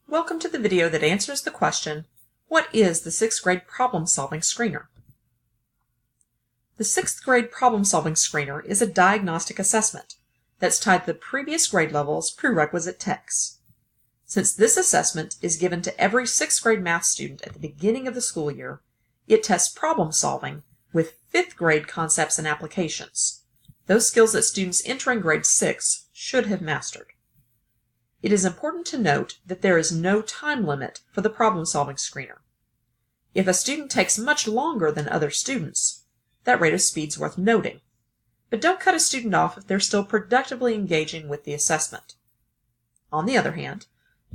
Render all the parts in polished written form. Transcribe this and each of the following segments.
Welcome to the video that answers the question, what is the 6th grade problem-solving screener? The 6th grade problem-solving screener is a diagnostic assessment that's tied to the previous grade level's prerequisite texts. Since this assessment is given to every 6th grade math student at the beginning of the school year, it tests problem-solving with 5th grade concepts and applications, those skills that students entering grade 6 should have mastered. It is important to note that there is no time limit for the problem-solving screener. If a student takes much longer than other students, that rate of speed is worth noting. But don't cut a student off if they're still productively engaging with the assessment. On the other hand,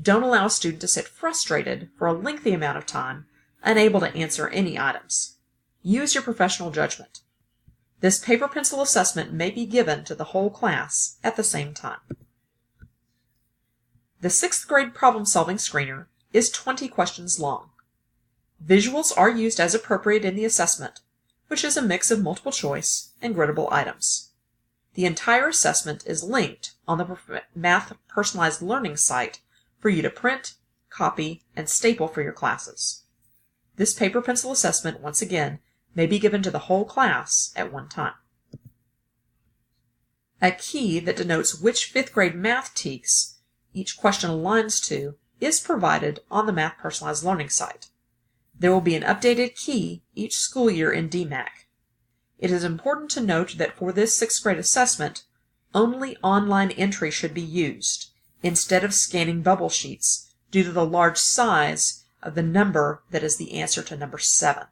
don't allow a student to sit frustrated for a lengthy amount of time, unable to answer any items. Use your professional judgment. This paper-pencil assessment may be given to the whole class at the same time. The 6th grade problem-solving screener is 20 questions long. Visuals are used as appropriate in the assessment, which is a mix of multiple choice and griddable items. The entire assessment is linked on the Math Personalized Learning site for you to print, copy, and staple for your classes. This paper-pencil assessment, once again, may be given to the whole class at one time. A key that denotes which 5th grade math TEKS each question aligns to is provided on the Math Personalized Learning site. There will be an updated key each school year in DMAC. It is important to note that for this 6th grade assessment, only online entry should be used instead of scanning bubble sheets due to the large size of the number that is the answer to number 7.